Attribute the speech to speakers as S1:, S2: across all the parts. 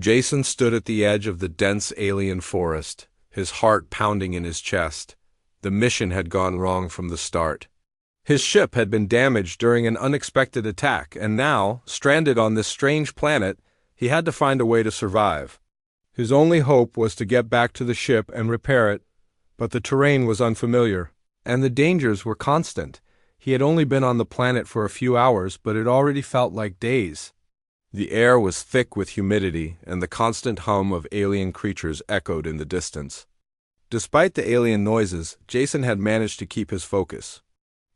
S1: Jason stood at the edge of the dense alien forest, his heart pounding in his chest. The mission had gone wrong from the start. His ship had been damaged during an unexpected attack, and now, stranded on this strange planet, he had to find a way to survive. His only hope was to get back to the ship and repair it, but the terrain was unfamiliar, and the dangers were constant. He had only been on the planet for a few hours, but it already felt like days. The air was thick with humidity, and the constant hum of alien creatures echoed in the distance. Despite the alien noises, Jason had managed to keep his focus.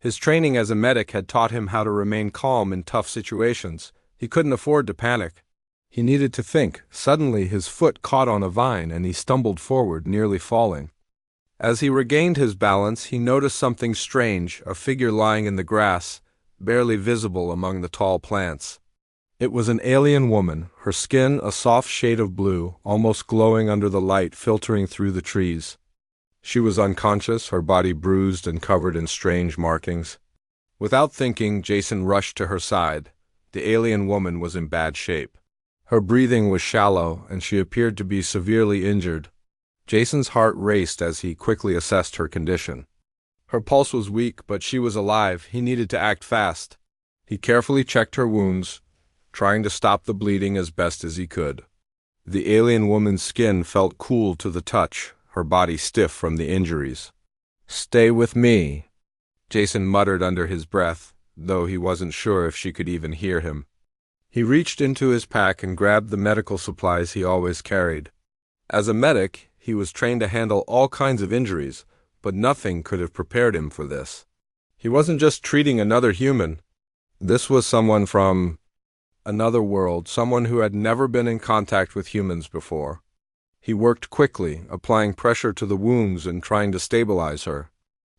S1: His training as a medic had taught him how to remain calm in tough situations. He couldn't afford to panic. He needed to think. Suddenly his foot caught on a vine and he stumbled forward, nearly falling. As he regained his balance, he noticed something strange, a figure lying in the grass, barely visible among the tall plants. It was an alien woman, her skin a soft shade of blue, almost glowing under the light filtering through the trees. She was unconscious, her body bruised and covered in strange markings. Without thinking, Jason rushed to her side. The alien woman was in bad shape. Her breathing was shallow, and she appeared to be severely injured. Jason's heart raced as he quickly assessed her condition. Her pulse was weak, but she was alive. He needed to act fast. He carefully checked her wounds, trying to stop the bleeding as best as he could. The alien woman's skin felt cool to the touch, her body stiff from the injuries. "Stay with me," Jason muttered under his breath, though he wasn't sure if she could even hear him. He reached into his pack and grabbed the medical supplies he always carried. As a medic, he was trained to handle all kinds of injuries, but nothing could have prepared him for this. He wasn't just treating another human. This was someone from another world, someone who had never been in contact with humans before. He worked quickly, applying pressure to the wounds and trying to stabilize her.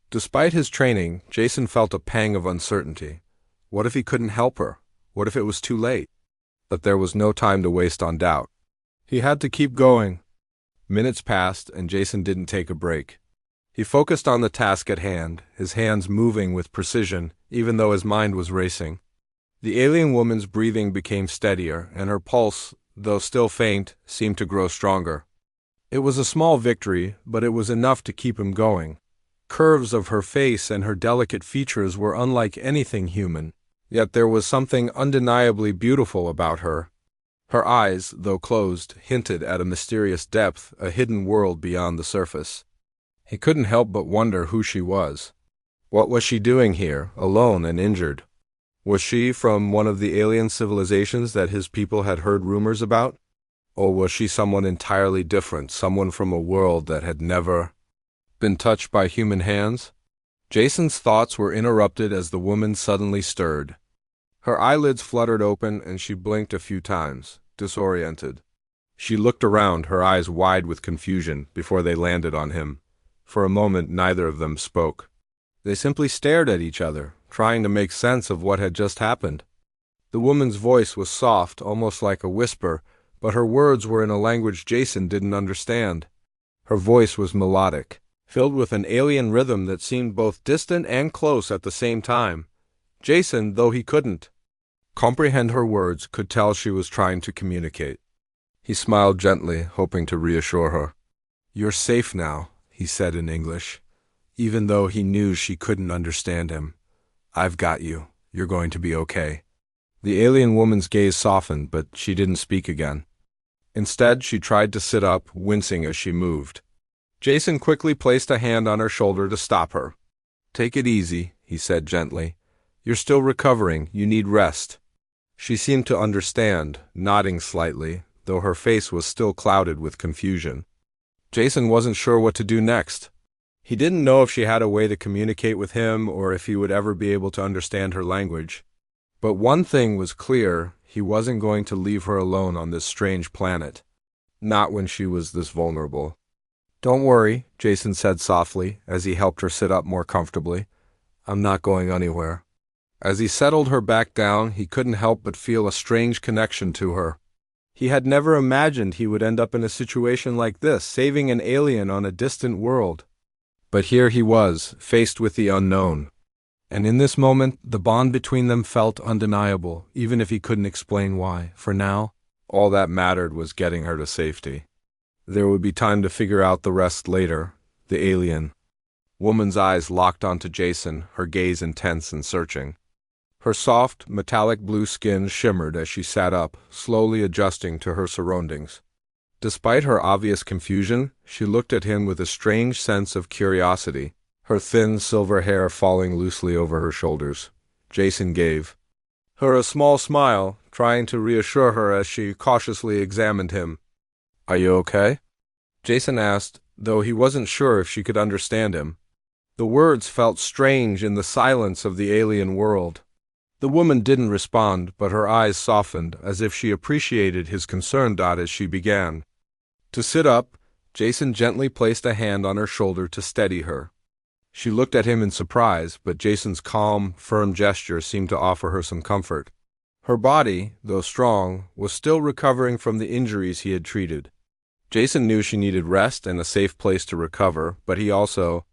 S1: Despite his training, Jason felt a pang of uncertainty. What if he couldn't help her? What if it was too late? But there was no time to waste on doubt. He had to keep going. Minutes passed, and Jason didn't take a break. He focused on the task at hand, his hands moving with precision, even though his mind was racing. The alien woman's breathing became steadier, and her pulse, though still faint, seemed to grow stronger. It was a small victory, but it was enough to keep him going. Curves of her face and her delicate features were unlike anything human, yet there was something undeniably beautiful about her. Her eyes, though closed, hinted at a mysterious depth, a hidden world beyond the surface. He couldn't help but wonder who she was. What was she doing here, alone and injured? Was she from one of the alien civilizations that his people had heard rumors about? Or was she someone entirely different, someone from a world that had never been touched by human hands? Jason's thoughts were interrupted as the woman suddenly stirred. Her eyelids fluttered open and she blinked a few times, disoriented. She looked around, her eyes wide with confusion, before they landed on him. For a moment, neither of them spoke. They simply stared at each other, trying to make sense of what had just happened. The woman's voice was soft, almost like a whisper, but her words were in a language Jason didn't understand. Her voice was melodic, filled with an alien rhythm that seemed both distant and close at the same time. Jason, though he couldn't comprehend her words, could tell she was trying to communicate. He smiled gently, hoping to reassure her. "You're safe now," he said in English, even though he knew she couldn't understand him. "I've got you. You're going to be okay." The alien woman's gaze softened, but she didn't speak again. Instead, she tried to sit up, wincing as she moved. Jason quickly placed a hand on her shoulder to stop her. "Take it easy," he said gently. "You're still recovering. You need rest." She seemed to understand, nodding slightly, though her face was still clouded with confusion. Jason wasn't sure what to do next. He didn't know if she had a way to communicate with him or if he would ever be able to understand her language. But one thing was clear, he wasn't going to leave her alone on this strange planet. Not when she was this vulnerable. "Don't worry," Jason said softly, as he helped her sit up more comfortably. "I'm not going anywhere." As he settled her back down, he couldn't help but feel a strange connection to her. He had never imagined he would end up in a situation like this, saving an alien on a distant world. But here he was, faced with the unknown. And in this moment, the bond between them felt undeniable, even if he couldn't explain why. For now, All that mattered was getting her to safety. There would be time to figure out the rest later. The alien woman's eyes locked onto Jason, her gaze intense and searching. Her soft, metallic blue skin shimmered as she sat up, slowly adjusting to her surroundings. Despite her obvious confusion, she looked at him with a strange sense of curiosity, her thin silver hair falling loosely over her shoulders. Jason gave her a small smile, trying to reassure her as she cautiously examined him. "Are you okay?" Jason asked, though he wasn't sure if she could understand him. The words felt strange in the silence of the alien world. The woman didn't respond, but her eyes softened, as if she appreciated his concern. As she began to sit up, Jason gently placed a hand on her shoulder to steady her. She looked at him in surprise, but Jason's calm, firm gesture seemed to offer her some comfort. Her body, though strong, was still recovering from the injuries he had treated. Jason knew she needed rest and a safe place to recover, but he also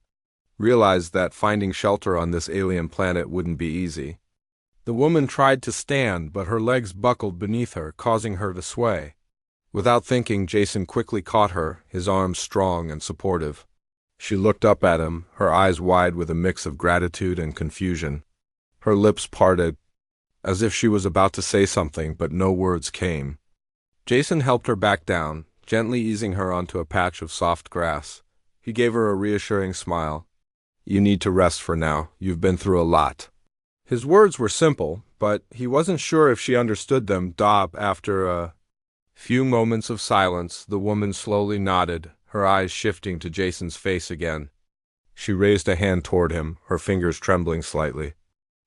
S1: realized that finding shelter on this alien planet wouldn't be easy. The woman tried to stand, but her legs buckled beneath her, causing her to sway. Without thinking, Jason quickly caught her, his arms strong and supportive. She looked up at him, her eyes wide with a mix of gratitude and confusion. Her lips parted, as if she was about to say something, but no words came. Jason helped her back down, gently easing her onto a patch of soft grass. He gave her a reassuring smile. "You need to rest for now. You've been through a lot." His words were simple, but he wasn't sure if she understood them. After a few moments of silence, the woman slowly nodded, her eyes shifting to Jason's face again. She raised a hand toward him, her fingers trembling slightly.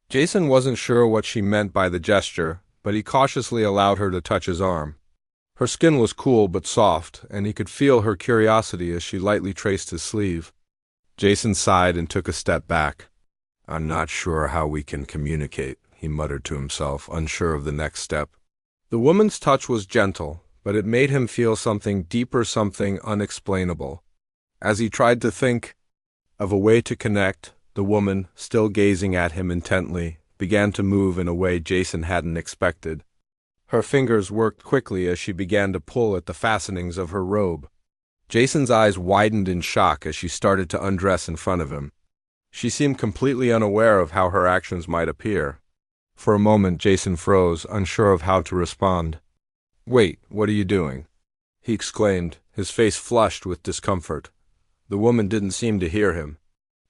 S1: Jason wasn't sure what she meant by the gesture, but he cautiously allowed her to touch his arm. Her skin was cool but soft, and he could feel her curiosity as she lightly traced his sleeve. Jason sighed and took a step back. "I'm not sure how we can communicate," he muttered to himself, unsure of the next step. The woman's touch was gentle, but it made him feel something deeper, something unexplainable. As he tried to think of a way to connect, the woman, still gazing at him intently, began to move in a way Jason hadn't expected. Her fingers worked quickly as she began to pull at the fastenings of her robe. Jason's eyes widened in shock as she started to undress in front of him. She seemed completely unaware of how her actions might appear. For a moment, Jason froze, unsure of how to respond. "Wait, what are you doing?" he exclaimed, his face flushed with discomfort. The woman didn't seem to hear him.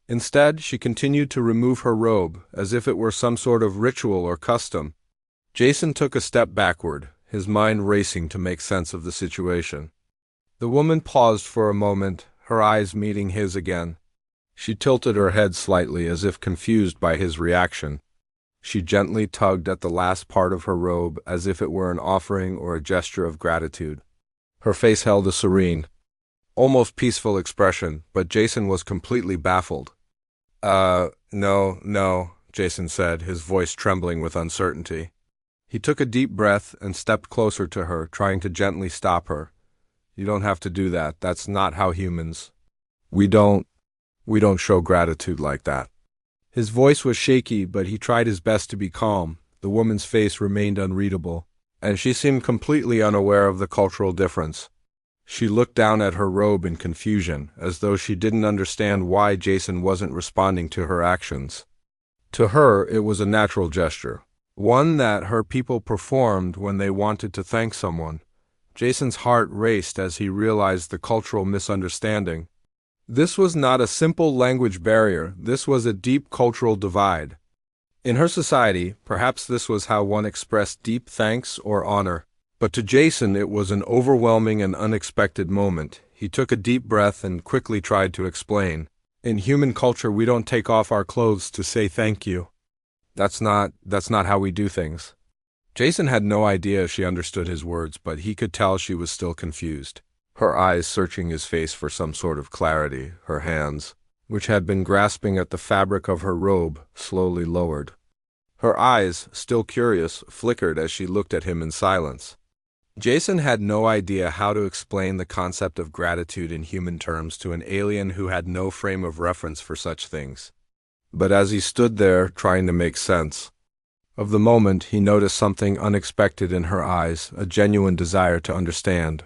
S1: Instead, she continued to remove her robe, as if it were some sort of ritual or custom. Jason took a step backward, his mind racing to make sense of the situation. The woman paused for a moment, her eyes meeting his again. She tilted her head slightly, as if confused by his reaction. She gently tugged at the last part of her robe, as if it were an offering or a gesture of gratitude. Her face held a serene, almost peaceful expression, but Jason was completely baffled. No, Jason said, his voice trembling with uncertainty. He took a deep breath and stepped closer to her, trying to gently stop her. "You don't have to do that. That's not how humans. We don't show gratitude like that." His voice was shaky, but he tried his best to be calm. The woman's face remained unreadable, and she seemed completely unaware of the cultural difference. She looked down at her robe in confusion, as though she didn't understand why Jason wasn't responding to her actions. To her, it was a natural gesture, one that her people performed when they wanted to thank someone. Jason's heart raced as he realized the cultural misunderstanding. This was not a simple language barrier, this was a deep cultural divide. In her society, perhaps this was how one expressed deep thanks or honor. But to Jason, it was an overwhelming and unexpected moment. He took a deep breath and quickly tried to explain. "In human culture, we don't take off our clothes to say thank you. That's not how we do things." Jason had no idea if she understood his words, but he could tell she was still confused. Her eyes searching his face for some sort of clarity, her hands, which had been grasping at the fabric of her robe, slowly lowered. Her eyes, still curious, flickered as she looked at him in silence. Jason had no idea how to explain the concept of gratitude in human terms to an alien who had no frame of reference for such things. But as he stood there, trying to make sense Of the moment, he noticed something unexpected in her eyes, a genuine desire to understand,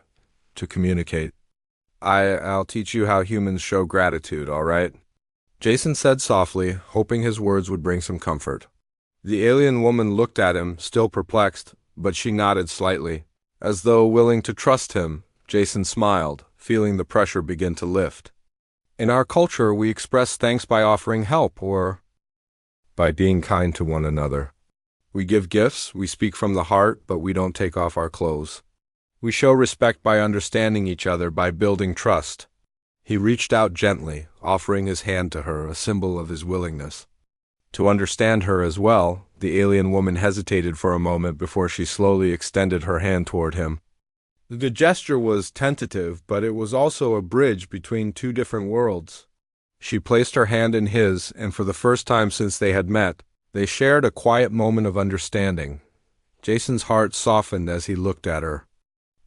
S1: to communicate. I'll teach you how humans show gratitude, all right? Jason said softly, hoping his words would bring some comfort. The alien woman looked at him, still perplexed, but she nodded slightly. As though willing to trust him, Jason smiled, feeling the pressure begin to lift. In our culture, we express thanks by offering help or by being kind to one another. We give gifts, we speak from the heart, but we don't take off our clothes. We show respect by understanding each other, by building trust. He reached out gently, offering his hand to her, a symbol of his willingness to understand her as well. The alien woman hesitated for a moment before she slowly extended her hand toward him. The gesture was tentative, but it was also a bridge between two different worlds. She placed her hand in his, and for the first time since they had met, they shared a quiet moment of understanding. Jason's heart softened as he looked at her.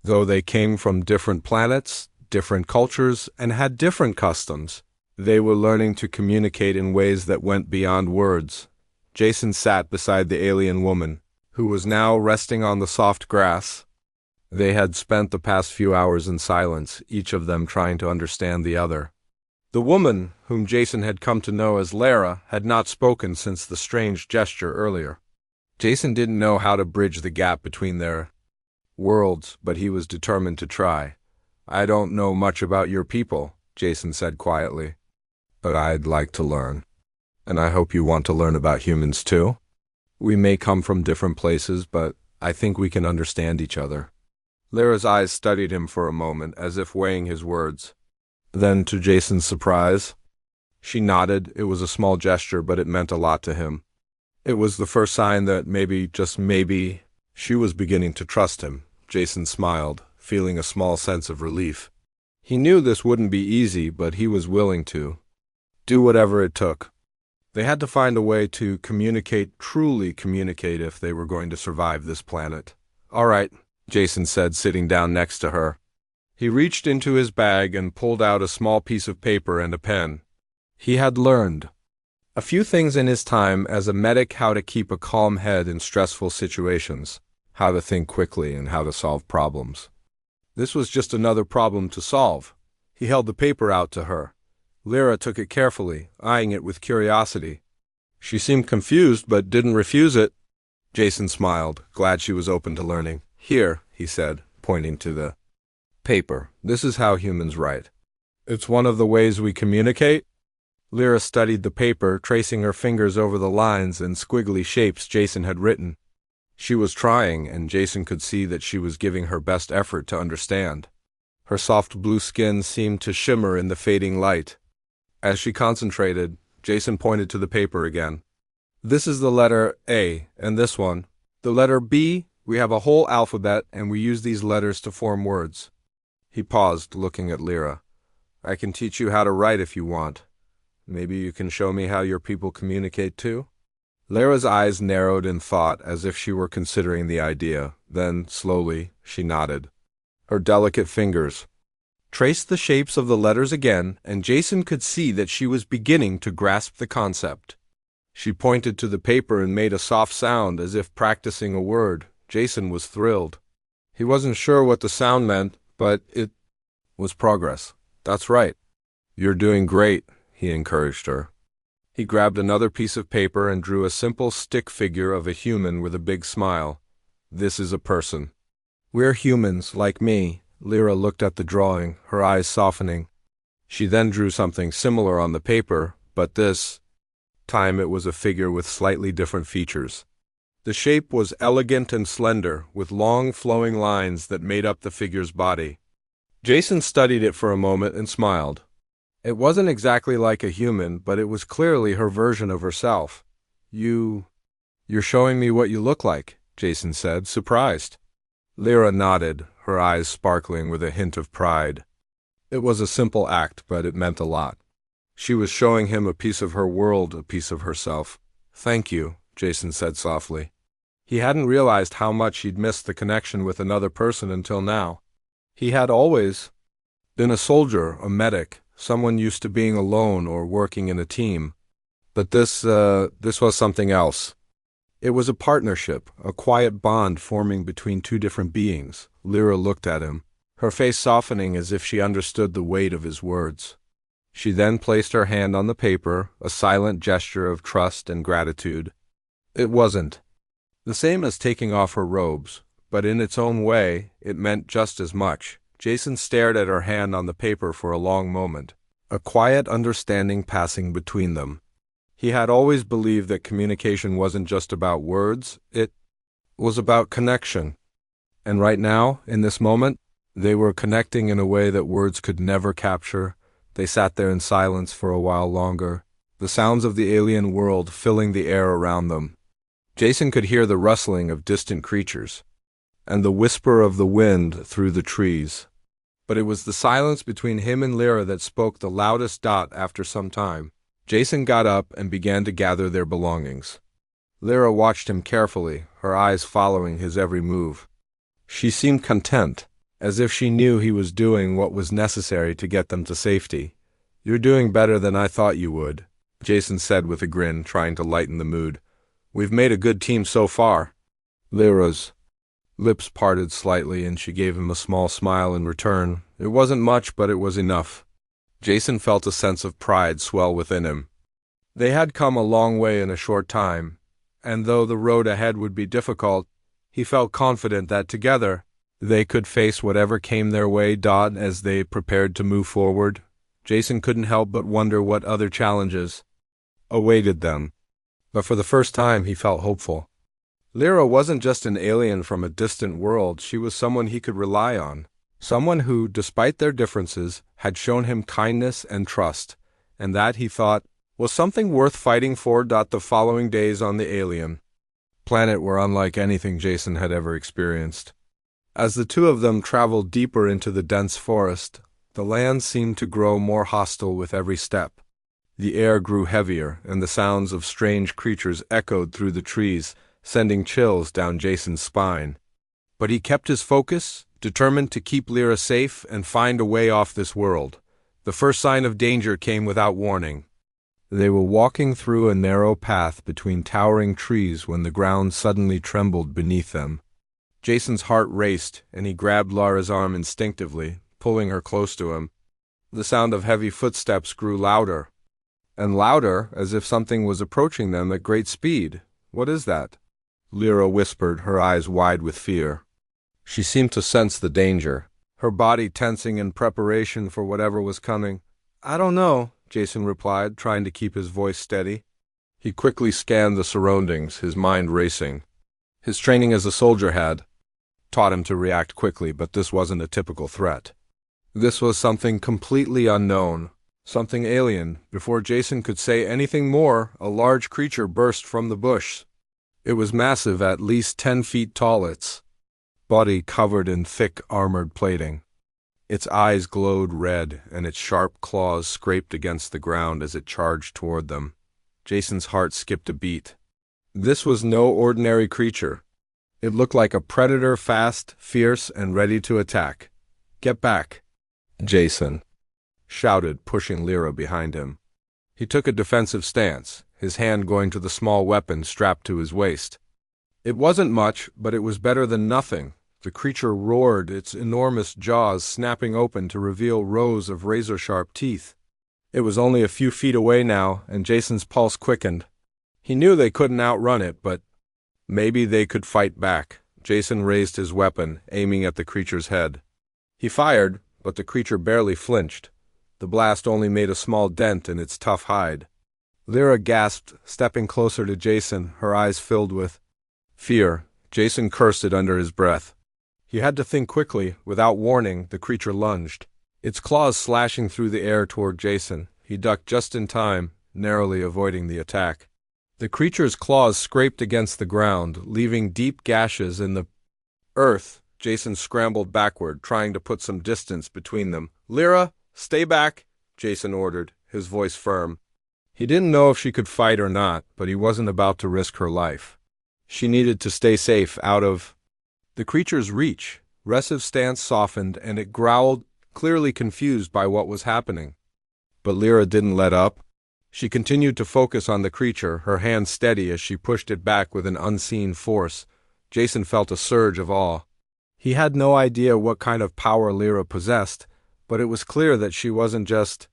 S1: Though they came from different planets, different cultures, and had different customs, they were learning to communicate in ways that went beyond words. Jason sat beside the alien woman, who was now resting on the soft grass. They had spent the past few hours in silence, each of them trying to understand the other. The woman, whom Jason had come to know as Lara, had not spoken since the strange gesture earlier. Jason didn't know how to bridge the gap between their worlds, but he was determined to try. I don't know much about your people, Jason said quietly, but I'd like to learn. And I hope you want to learn about humans too. We may come from different places, but I think we can understand each other. Lara's eyes studied him for a moment, as if weighing his words. Then, to Jason's surprise, she nodded. It was a small gesture, but it meant a lot to him. It was the first sign that maybe, just maybe, she was beginning to trust him. Jason smiled, feeling a small sense of relief. He knew this wouldn't be easy, but he was willing to do whatever it took. They had to find a way to communicate, truly communicate, if they were going to survive this planet. All right, Jason said, sitting down next to her. He reached into his bag and pulled out a small piece of paper and a pen. He had learned a few things in his time as a medic: how to keep a calm head in stressful situations, how to think quickly, and how to solve problems. This was just another problem to solve. He held the paper out to her. Lyra took it carefully, eyeing it with curiosity. She seemed confused, but didn't refuse it. Jason smiled, glad she was open to learning. Here, he said, pointing to the paper. This is how humans write. It's one of the ways we communicate. Lyra studied the paper, tracing her fingers over the lines and squiggly shapes Jason had written. She was trying, and Jason could see that she was giving her best effort to understand. Her soft blue skin seemed to shimmer in the fading light. As she concentrated, Jason pointed to the paper again. This is the letter A, and this one. The letter B, we have a whole alphabet, and we use these letters to form words. He paused, looking at Lyra. I can teach you how to write if you want. Maybe you can show me how your people communicate too? Lyra's eyes narrowed in thought, as if she were considering the idea. Then, slowly, she nodded. Her delicate fingers traced the shapes of the letters again, and Jason could see that she was beginning to grasp the concept. She pointed to the paper and made a soft sound, as if practicing a word. Jason was thrilled. He wasn't sure what the sound meant, but it was progress. That's right. You're doing great, he encouraged her. He grabbed another piece of paper and drew a simple stick figure of a human with a big smile. This is a person. We're humans, like me. Lyra looked at the drawing, her eyes softening. She then drew something similar on the paper, but this time it was a figure with slightly different features. The shape was elegant and slender, with long flowing lines that made up the figure's body. Jason studied it for a moment and smiled. It wasn't exactly like a human, but it was clearly her version of herself. You're showing me what you look like, Jason said, surprised. Lyra nodded, her eyes sparkling with a hint of pride. It was a simple act, but it meant a lot. She was showing him a piece of her world, a piece of herself. Thank you, Jason said softly. He hadn't realized how much he'd missed the connection with another person until now. He had always been a soldier, a medic, someone used to being alone or working in a team. But this was something else. It was a partnership, a quiet bond forming between two different beings. Lyra looked at him, her face softening as if she understood the weight of his words. She then placed her hand on the paper, a silent gesture of trust and gratitude. It wasn't the same as taking off her robes, but in its own way, it meant just as much. Jason stared at her hand on the paper for a long moment, a quiet understanding passing between them. He had always believed that communication wasn't just about words, it was about connection. And right now, in this moment, they were connecting in a way that words could never capture. They sat there in silence for a while longer, the sounds of the alien world filling the air around them. Jason could hear the rustling of distant creatures, and the whisper of the wind through the trees. But it was the silence between him and Lyra that spoke the loudest. After some time, Jason got up and began to gather their belongings. Lyra watched him carefully, her eyes following his every move. She seemed content, as if she knew he was doing what was necessary to get them to safety. "You're doing better than I thought you would," Jason said with a grin, trying to lighten the mood. "We've made a good team so far." Lyra's lips parted slightly, and she gave him a small smile in return. It wasn't much, but it was enough. Jason felt a sense of pride swell within him. They had come a long way in a short time, and though the road ahead would be difficult, he felt confident that together they could face whatever came their way. As they prepared to move forward, Jason couldn't help but wonder what other challenges awaited them. But for the first time, he felt hopeful. Lyra wasn't just an alien from a distant world, she was someone he could rely on. Someone who, despite their differences, had shown him kindness and trust, and that, he thought, was something worth fighting for. The following days on the alien planet were unlike anything Jason had ever experienced. As the two of them traveled deeper into the dense forest, the land seemed to grow more hostile with every step. The air grew heavier, and the sounds of strange creatures echoed through the trees, sending chills down Jason's spine. But he kept his focus, determined to keep Lyra safe and find a way off this world. The first sign of danger came without warning. They were walking through a narrow path between towering trees when the ground suddenly trembled beneath them. Jason's heart raced, and he grabbed Lyra's arm instinctively, pulling her close to him. The sound of heavy footsteps grew louder and louder, as if something was approaching them at great speed. "What is that?" Lyra whispered, her eyes wide with fear. She seemed to sense the danger, her body tensing in preparation for whatever was coming. "I don't know," Jason replied, trying to keep his voice steady. He quickly scanned the surroundings, his mind racing. His training as a soldier had taught him to react quickly, but this wasn't a typical threat. This was something completely unknown, something alien. Before Jason could say anything more, a large creature burst from the bush. It was massive, at least 10 feet tall, its body covered in thick armored plating. Its eyes glowed red, and its sharp claws scraped against the ground as it charged toward them. Jason's heart skipped a beat. This was no ordinary creature. It looked like a predator, fast, fierce, and ready to attack. "Get back," Jason shouted, pushing Lyra behind him. He took a defensive stance, his hand going to the small weapon strapped to his waist. It wasn't much, but it was better than nothing. The creature roared, its enormous jaws snapping open to reveal rows of razor-sharp teeth. It was only a few feet away now, and Jason's pulse quickened. He knew they couldn't outrun it, but maybe they could fight back. Jason raised his weapon, aiming at the creature's head. He fired, but the creature barely flinched. The blast only made a small dent in its tough hide. Lyra gasped, stepping closer to Jason, her eyes filled with fear. Jason cursed it under his breath. He had to think quickly. Without warning, the creature lunged, its claws slashing through the air toward Jason. He ducked just in time, narrowly avoiding the attack. The creature's claws scraped against the ground, leaving deep gashes in the earth. Jason scrambled backward, trying to put some distance between them. "Lyra, stay back," Jason ordered, his voice firm. He didn't know if she could fight or not, but he wasn't about to risk her life. She needed to stay safe, out of the creature's reach. Ress's stance softened, and it growled, clearly confused by what was happening. But Lyra didn't let up. She continued to focus on the creature, her hand steady as she pushed it back with an unseen force. Jason felt a surge of awe. He had no idea what kind of power Lyra possessed, but it was clear that she wasn't just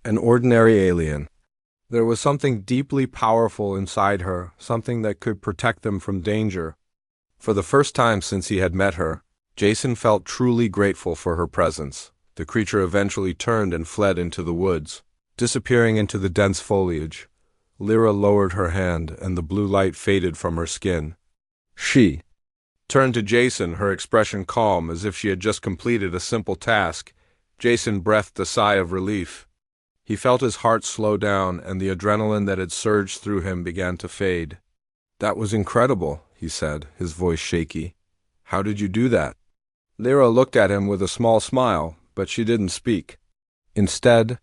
S1: an ordinary alien. There was something deeply powerful inside her, something that could protect them from danger. For the first time since he had met her, Jason felt truly grateful for her presence. The creature eventually turned and fled into the woods, disappearing into the dense foliage. Lyra lowered her hand, and the blue light faded from her skin. She turned to Jason, her expression calm, as if she had just completed a simple task. Jason breathed a sigh of relief. He felt his heart slow down, and the adrenaline that had surged through him began to fade. "That was incredible," he said, his voice shaky. "How did you do that?" Lyra looked at him with a small smile, but she didn't speak. Instead,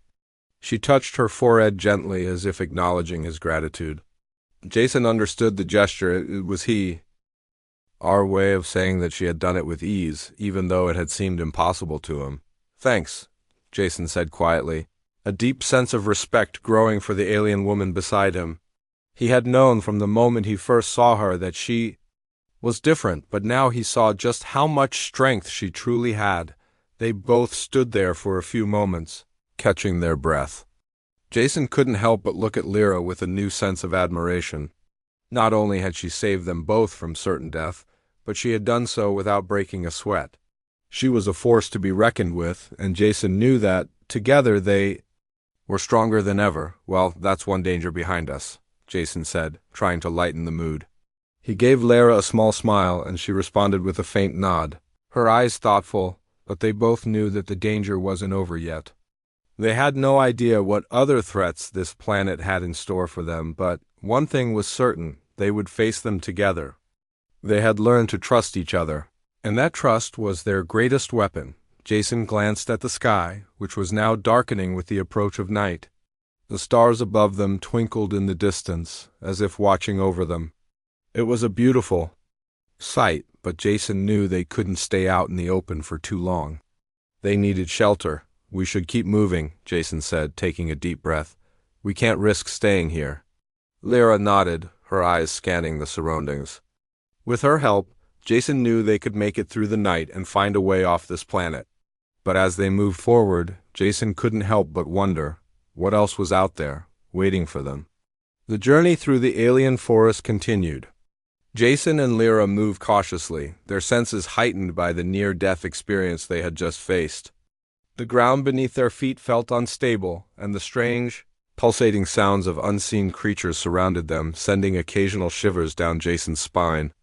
S1: she touched her forehead gently as if acknowledging his gratitude. Jason understood the gesture. It was our way of saying that she had done it with ease, even though it had seemed impossible to him. "Thanks," Jason said quietly, a deep sense of respect growing for the alien woman beside him. He had known from the moment he first saw her that she was different, but now he saw just how much strength she truly had. They both stood there for a few moments, catching their breath. Jason couldn't help but look at Lyra with a new sense of admiration. Not only had she saved them both from certain death, but she had done so without breaking a sweat. She was a force to be reckoned with, and Jason knew that, together, they were stronger than ever. "Well, that's one danger behind us," Jason said, trying to lighten the mood. He gave Lyra a small smile, and she responded with a faint nod, her eyes thoughtful, but they both knew that the danger wasn't over yet. They had no idea what other threats this planet had in store for them, but one thing was certain: they would face them together. They had learned to trust each other, and that trust was their greatest weapon. Jason glanced at the sky, which was now darkening with the approach of night. The stars above them twinkled in the distance, as if watching over them. It was a beautiful sight, but Jason knew they couldn't stay out in the open for too long. They needed shelter. "We should keep moving," Jason said, taking a deep breath. "We can't risk staying here." Lyra nodded, her eyes scanning the surroundings. With her help, Jason knew they could make it through the night and find a way off this planet. But as they moved forward, Jason couldn't help but wonder what else was out there, waiting for them. The journey through the alien forest continued. Jason and Lyra moved cautiously, their senses heightened by the near-death experience they had just faced. The ground beneath their feet felt unstable, and the strange, pulsating sounds of unseen creatures surrounded them, sending occasional shivers down Jason's spine.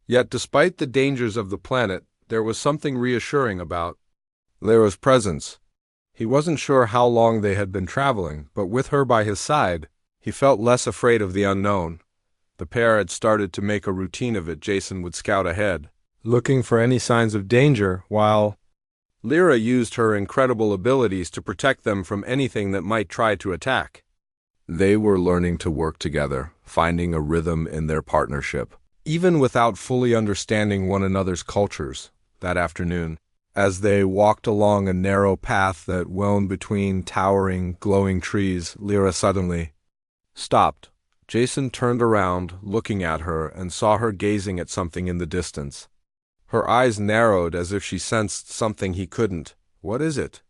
S1: Yet despite the dangers of the planet, there was something reassuring about Lyra's presence. He wasn't sure how long they had been traveling, but with her by his side, he felt less afraid of the unknown. The pair had started to make a routine of it. Jason would scout ahead, looking for any signs of danger, while Lyra used her incredible abilities to protect them from anything that might try to attack. They were learning to work together, finding a rhythm in their partnership, even without fully understanding one another's cultures. That afternoon, as they walked along a narrow path that wound between towering, glowing trees, Lyra suddenly stopped. Jason turned around, looking at her, and saw her gazing at something in the distance. Her eyes narrowed as if she sensed something he couldn't. "What is it?"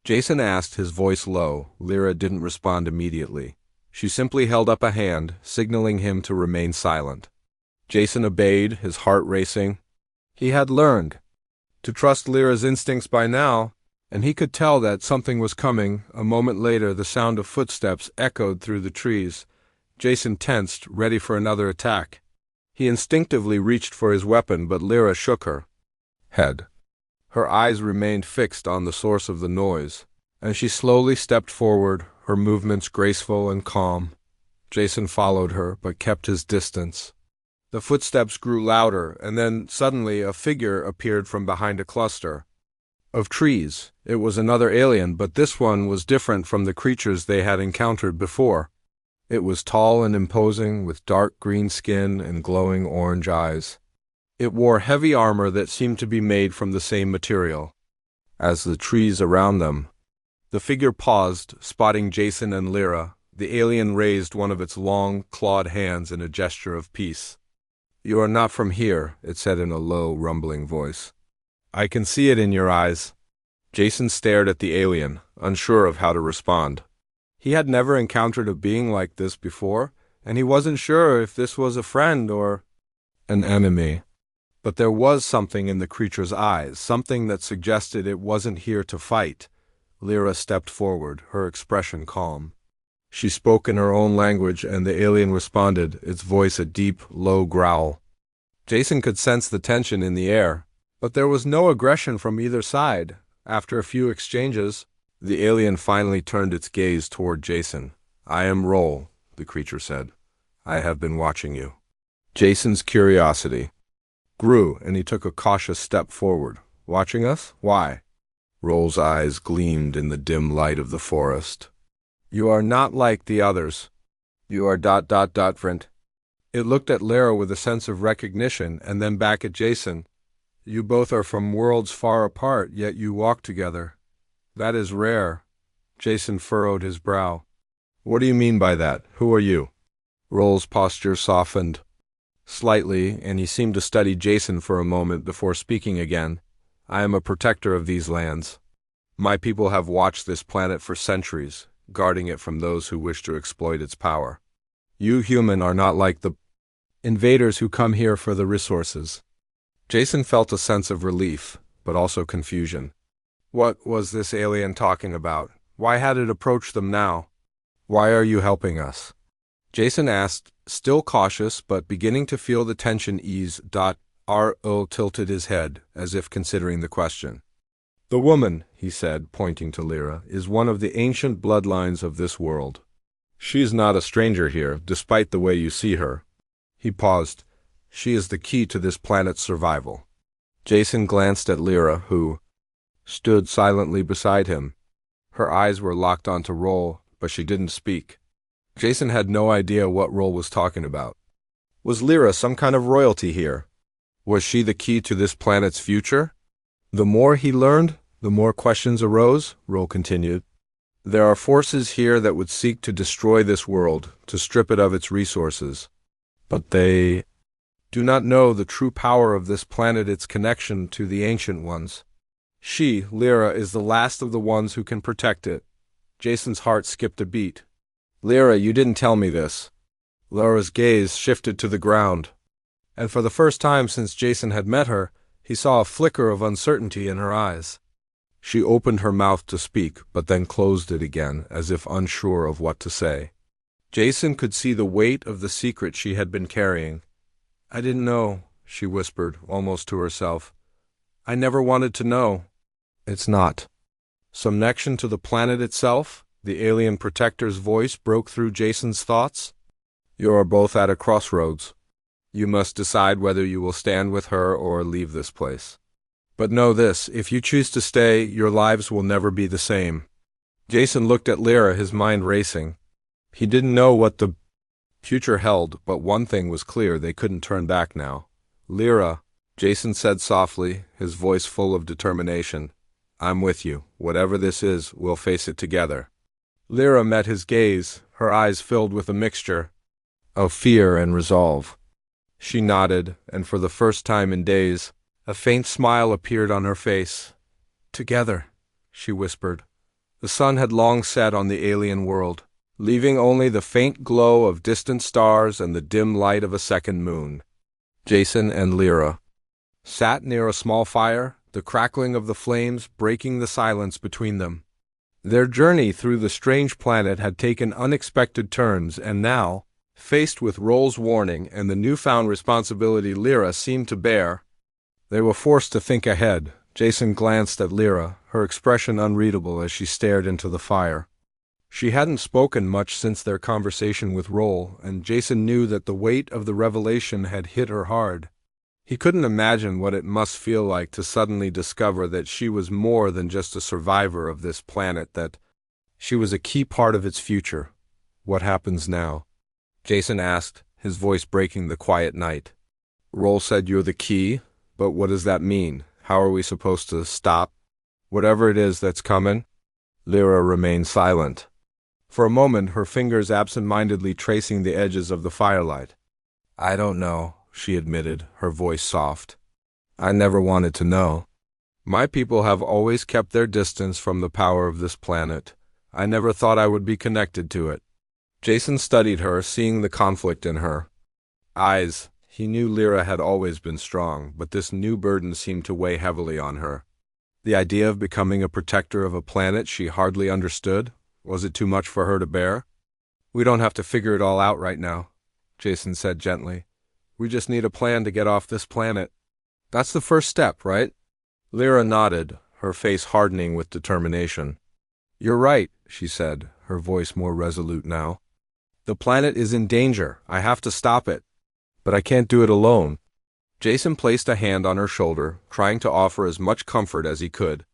S1: Jason asked, his voice low. Lyra didn't respond immediately. She simply held up a hand, signaling him to remain silent. Jason obeyed, his heart racing. He had learned to trust Lyra's instincts by now, and he could tell that something was coming. A moment later, the sound of footsteps echoed through the trees. Jason tensed, ready for another attack. He instinctively reached for his weapon, but Lyra shook her head. Her eyes remained fixed on the source of the noise, and she slowly stepped forward, her movements graceful and calm. Jason followed her, but kept his distance. The footsteps grew louder, and then suddenly a figure appeared from behind a cluster of trees. It was another alien, but this one was different from the creatures they had encountered before. It was tall and imposing, with dark green skin and glowing orange eyes. It wore heavy armor that seemed to be made from the same material as the trees around them. The figure paused, spotting Jason and Lyra. The alien raised one of its long, clawed hands in a gesture of peace. "You are not from here," it said in a low, rumbling voice. "I can see it in your eyes." Jason stared at the alien, unsure of how to respond. He had never encountered a being like this before, and he wasn't sure if this was a friend or an enemy. But there was something in the creature's eyes, something that suggested it wasn't here to fight. Lyra stepped forward, her expression calm. She spoke in her own language, and the alien responded, its voice a deep, low growl. Jason could sense the tension in the air, but there was no aggression from either side. After a few exchanges, the alien finally turned its gaze toward Jason. "I am Roll," the creature said. "I have been watching you." Jason's curiosity grew, and he took a cautious step forward. "Watching us? Why?" Roll's eyes gleamed in the dim light of the forest. "You are not like the others. You are different." It looked at Lyra with a sense of recognition, and then back at Jason. "You both are from worlds far apart, yet you walk together. That is rare." Jason furrowed his brow. "What do you mean by that? Who are you?" Roll's posture softened slightly, and he seemed to study Jason for a moment before speaking again. "I am a protector of these lands. My people have watched this planet for centuries, guarding it from those who wish to exploit its power. You human are not like the invaders who come here for the resources." Jason felt a sense of relief, but also confusion. What was this alien talking about? Why had it approached them now? "Why are you helping us?" Jason asked, still cautious but beginning to feel the tension ease. R.O. tilted his head, as if considering the question. "The woman," he said, pointing to Lyra, "is one of the ancient bloodlines of this world. She is not a stranger here, despite the way you see her." He paused. "She is the key to this planet's survival." Jason glanced at Lyra, who stood silently beside him. Her eyes were locked onto Roll, but she didn't speak. Jason had no idea what Roll was talking about. Was Lyra some kind of royalty here? Was she the key to this planet's future? The more he learned, the more questions arose, Roll continued. "There are forces here that would seek to destroy this world, to strip it of its resources. But they do not know the true power of this planet, its connection to the ancient ones. She, Lyra, is the last of the ones who can protect it." Jason's heart skipped a beat. "Lyra, you didn't tell me this." Lyra's gaze shifted to the ground, and for the first time since Jason had met her, he saw a flicker of uncertainty in her eyes. She opened her mouth to speak, but then closed it again, as if unsure of what to say. Jason could see the weight of the secret she had been carrying. "I didn't know," she whispered, almost to herself. "I never wanted to know." "It's not some connection to the planet itself?" The alien protector's voice broke through Jason's thoughts. "You are both at a crossroads. You must decide whether you will stand with her or leave this place. But know this, if you choose to stay, your lives will never be the same." Jason looked at Lyra, his mind racing. He didn't know what the future held, but one thing was clear, they couldn't turn back now. "Lyra," Jason said softly, his voice full of determination, "I'm with you. Whatever this is, we'll face it together." Lyra met his gaze, her eyes filled with a mixture of fear and resolve. She nodded, and for the first time in days, a faint smile appeared on her face. "Together," she whispered. The sun had long set on the alien world, leaving only the faint glow of distant stars and the dim light of a second moon. Jason and Lyra sat near a small fire, the crackling of the flames breaking the silence between them. Their journey through the strange planet had taken unexpected turns, and now, faced with Roll's warning and the newfound responsibility Lyra seemed to bear, they were forced to think ahead. Jason glanced at Lyra, her expression unreadable as she stared into the fire. She hadn't spoken much since their conversation with Roll, and Jason knew that the weight of the revelation had hit her hard. He couldn't imagine what it must feel like to suddenly discover that she was more than just a survivor of this planet, that she was a key part of its future. "What happens now?" Jason asked, his voice breaking the quiet night. "Roll said you're the key, but what does that mean? How are we supposed to stop whatever it is that's coming?" Lyra remained silent. For a moment, her fingers absent-mindedly tracing the edges of the firelight. "I don't know," she admitted, her voice soft. "I never wanted to know. My people have always kept their distance from the power of this planet. I never thought I would be connected to it." Jason studied her, seeing the conflict in her eyes. He knew Lyra had always been strong, but this new burden seemed to weigh heavily on her. The idea of becoming a protector of a planet she hardly understood, was it too much for her to bear? "We don't have to figure it all out right now," Jason said gently. "We just need a plan to get off this planet. That's the first step, right?" Lyra nodded, her face hardening with determination. "You're right," she said, her voice more resolute now. "The planet is in danger. I have to stop it. But I can't do it alone." Jason placed a hand on her shoulder, trying to offer as much comfort as he could.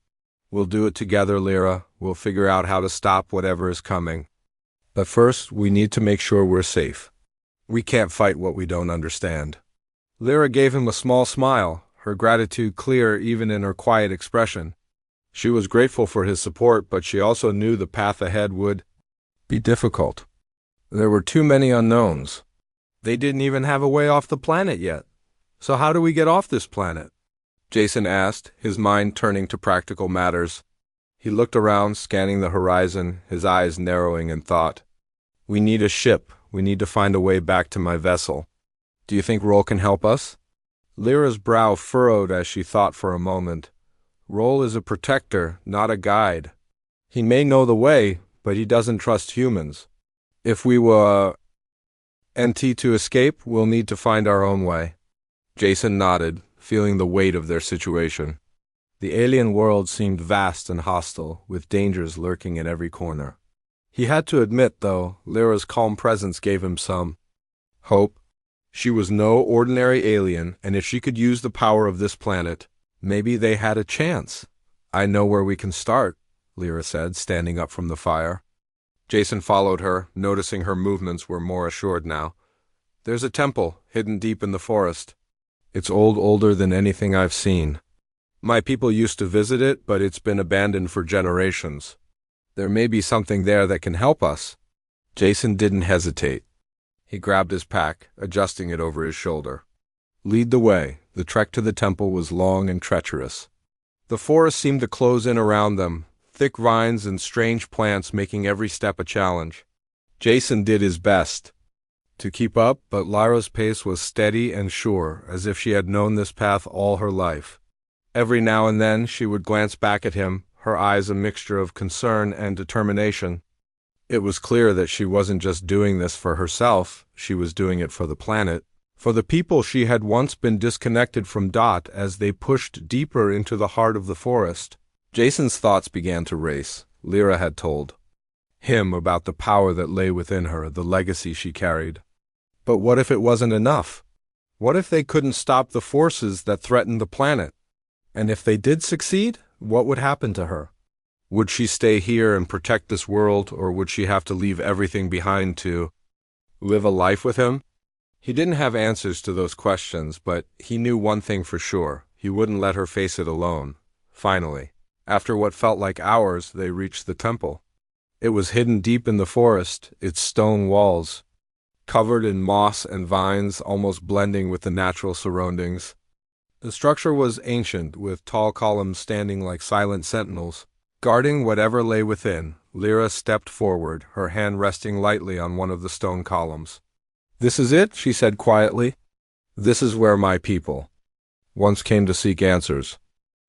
S1: "We'll do it together, Lyra. We'll figure out how to stop whatever is coming. But first, we need to make sure we're safe. We can't fight what we don't understand." Lyra gave him a small smile, her gratitude clear even in her quiet expression. She was grateful for his support, but she also knew the path ahead would be difficult. There were too many unknowns. They didn't even have a way off the planet yet. So how do we get off this planet? Jason asked, his mind turning to practical matters. He looked around, scanning the horizon, his eyes narrowing in thought. "We need a ship. We need to find a way back to my vessel. Do you think Roll can help us?" Lyra's brow furrowed as she thought for a moment. Roll is a protector, not a guide. He may know the way, but he doesn't trust humans. If we were NT to escape, we'll need to find our own way. Jason nodded, feeling the weight of their situation. The alien world seemed vast and hostile, with dangers lurking in every corner. He had to admit, though, Lyra's calm presence gave him some hope. She was no ordinary alien, and if she could use the power of this planet, maybe they had a chance. "I know where we can start," Lyra said, standing up from the fire. Jason followed her, noticing her movements were more assured now. "There's a temple, hidden deep in the forest. It's older than anything I've seen. My people used to visit it, but it's been abandoned for generations. There may be something there that can help us." Jason didn't hesitate. He grabbed his pack, adjusting it over his shoulder. "Lead the way." The trek to the temple was long and treacherous. The forest seemed to close in around them, thick vines and strange plants making every step a challenge. Jason did his best to keep up, but Lyra's pace was steady and sure, as if she had known this path all her life. Every now and then she would glance back at him, her eyes a mixture of concern and determination. It was clear that she wasn't just doing this for herself, she was doing it for the planet, for the people she had once been disconnected from as they pushed deeper into the heart of the forest. Jason's thoughts began to race. Lyra had told him about the power that lay within her, the legacy she carried. But what if it wasn't enough? What if they couldn't stop the forces that threatened the planet? And if they did succeed, what would happen to her? Would she stay here and protect this world, or would she have to leave everything behind to live a life with him? He didn't have answers to those questions, but he knew one thing for sure. He wouldn't let her face it alone. Finally, after what felt like hours, they reached the temple. It was hidden deep in the forest, its stone walls covered in moss and vines, almost blending with the natural surroundings. The structure was ancient, with tall columns standing like silent sentinels, guarding whatever lay within. Lyra stepped forward, her hand resting lightly on one of the stone columns. "This is it," she said quietly. "This is where my people once came to seek answers."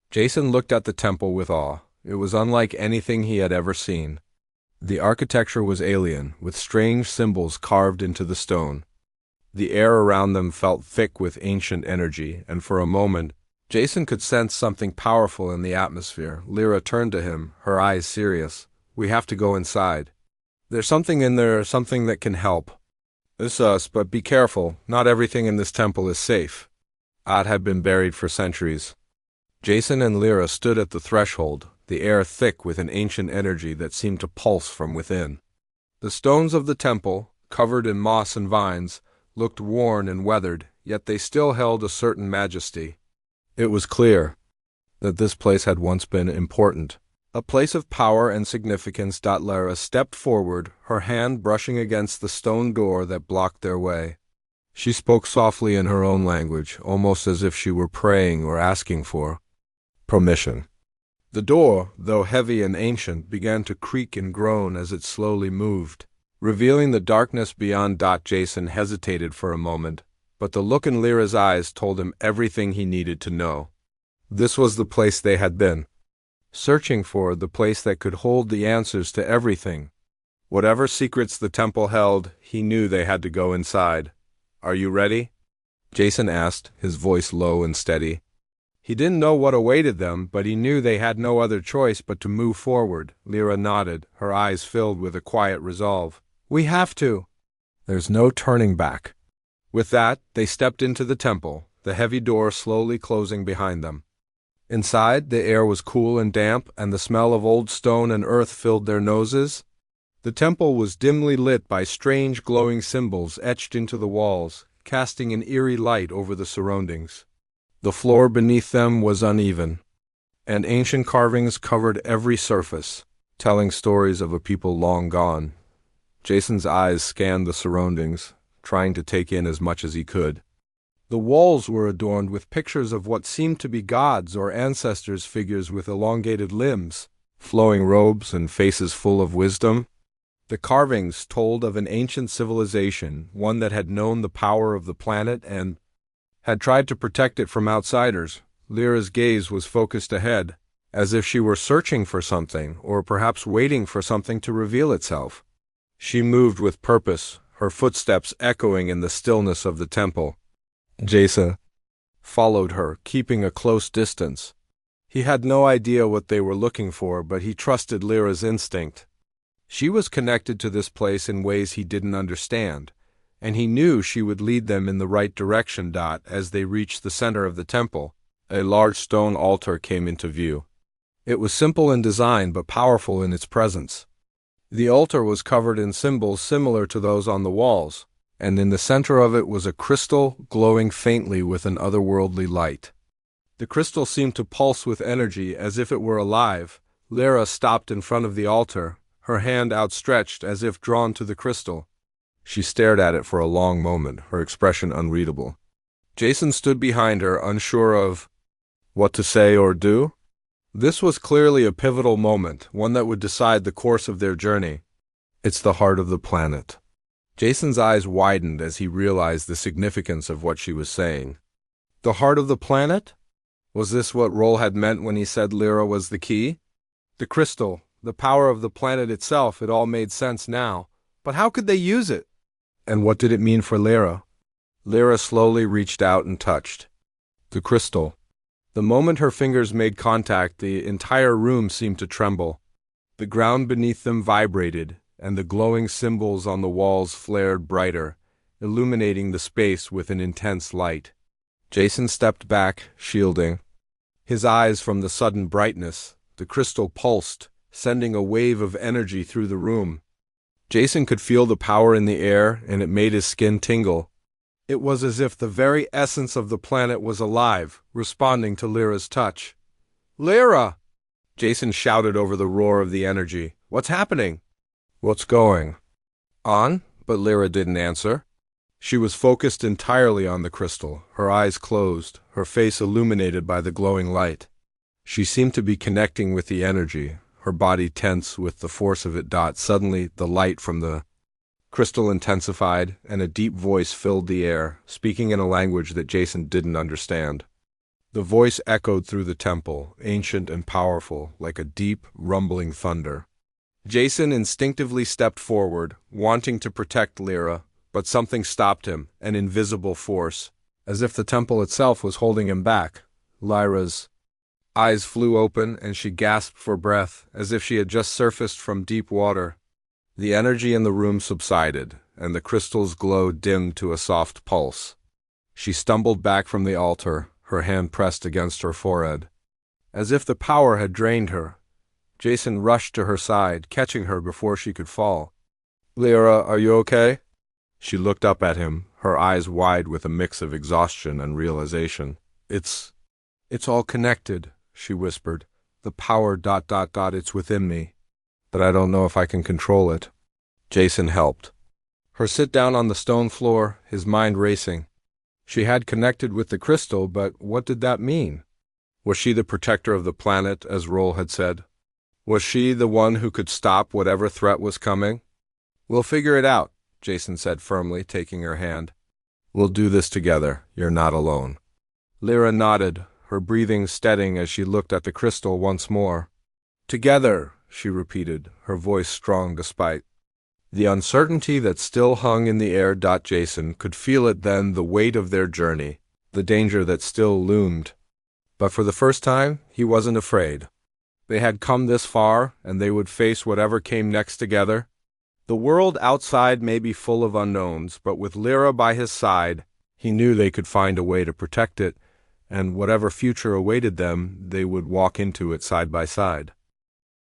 S1: Jason looked at the temple with awe. It was unlike anything he had ever seen. The architecture was alien, with strange symbols carved into the stone. The air around them felt thick with ancient energy, and for a moment, Jason could sense something powerful in the atmosphere. Lyra turned to him, her eyes serious. "We have to go inside. There's something in there, something that can help. It's us, but be careful. Not everything in this temple is safe." Had been buried for centuries. Jason and Lyra stood at the threshold, the air thick with an ancient energy that seemed to pulse from within. The stones of the temple, covered in moss and vines, looked worn and weathered, yet they still held a certain majesty. It was clear that this place had once been important. A place of power and significance. Lyra stepped forward, her hand brushing against the stone door that blocked their way. She spoke softly in her own language, almost as if she were praying or asking for permission. The door, though heavy and ancient, began to creak and groan as it slowly moved, revealing the darkness beyond. Jason hesitated for a moment, but the look in Lyra's eyes told him everything he needed to know. This was the place they had been searching for, the place that could hold the answers to everything. Whatever secrets the temple held, he knew they had to go inside. "Are you ready?" Jason asked, his voice low and steady. He didn't know what awaited them, but he knew they had no other choice but to move forward. Lyra nodded, her eyes filled with a quiet resolve. "We have to. There's no turning back." With that, they stepped into the temple, the heavy door slowly closing behind them. Inside, the air was cool and damp, and the smell of old stone and earth filled their noses. The temple was dimly lit by strange glowing symbols etched into the walls, casting an eerie light over the surroundings. The floor beneath them was uneven, and ancient carvings covered every surface, telling stories of a people long gone. Jason's eyes scanned the surroundings, trying to take in as much as he could. The walls were adorned with pictures of what seemed to be gods or ancestors, figures with elongated limbs, flowing robes, and faces full of wisdom. The carvings told of an ancient civilization, one that had known the power of the planet and had tried to protect it from outsiders. Lyra's gaze was focused ahead, as if she were searching for something, or perhaps waiting for something to reveal itself. She moved with purpose, her footsteps echoing in the stillness of the temple. Jason followed her, keeping a close distance. He had no idea what they were looking for, but he trusted Lyra's instinct. She was connected to this place in ways he didn't understand, and he knew she would lead them in the right direction. As they reached the center of the temple, a large stone altar came into view. It was simple in design but powerful in its presence. The altar was covered in symbols similar to those on the walls, and in the center of it was a crystal glowing faintly with an otherworldly light. The crystal seemed to pulse with energy as if it were alive. Lyra stopped in front of the altar, her hand outstretched as if drawn to the crystal. She stared at it for a long moment, her expression unreadable. Jason stood behind her, unsure of what to say or do. This was clearly a pivotal moment, one that would decide the course of their journey. "It's the heart of the planet." Jason's eyes widened as he realized the significance of what she was saying. The heart of the planet? Was this what Roll had meant when he said Lyra was the key? The crystal, the power of the planet itself, it all made sense now. But how could they use it? And what did it mean for Lyra? Lyra slowly reached out and touched the crystal. The moment her fingers made contact, the entire room seemed to tremble. The ground beneath them vibrated, and the glowing symbols on the walls flared brighter, illuminating the space with an intense light. Jason stepped back, shielding his eyes from the sudden brightness. The crystal pulsed, sending a wave of energy through the room. Jason could feel the power in the air, and it made his skin tingle. It was as if the very essence of the planet was alive, responding to Lyra's touch. "Lyra!" Jason shouted over the roar of the energy. "What's happening?" "What's going on?" But Lyra didn't answer. She was focused entirely on the crystal, her eyes closed, her face illuminated by the glowing light. She seemed to be connecting with the energy, her body tense with the force of it. Suddenly, the light from the crystal intensified, and a deep voice filled the air, speaking in a language that Jason didn't understand. The voice echoed through the temple, ancient and powerful, like a deep, rumbling thunder. Jason instinctively stepped forward, wanting to protect Lyra, but something stopped him, an invisible force, as if the temple itself was holding him back. Lyra's eyes flew open, and she gasped for breath, as if she had just surfaced from deep water. The energy in the room subsided, and the crystal's glow dimmed to a soft pulse. She stumbled back from the altar, her hand pressed against her forehead. As if the power had drained her, Jason rushed to her side, catching her before she could fall. "Lyra, are you okay?" She looked up at him, her eyes wide with a mix of exhaustion and realization. It's all connected," she whispered. The power ... it's within me. But I don't know if I can control it. Jason helped her sit down on the stone floor, his mind racing. She had connected with the crystal, but what did that mean? Was she the protector of the planet, as Roll had said? Was she the one who could stop whatever threat was coming? We'll figure it out, Jason said firmly, taking her hand. We'll do this together. You're not alone. Lyra nodded, her breathing steadying as she looked at the crystal once more. Together, she repeated, her voice strong despite the uncertainty that still hung in the air. Jason could feel it then, the weight of their journey, the danger that still loomed. But for the first time, he wasn't afraid. They had come this far, and they would face whatever came next together. The world outside may be full of unknowns, but with Lyra by his side, he knew they could find a way to protect it, and whatever future awaited them, they would walk into it side by side.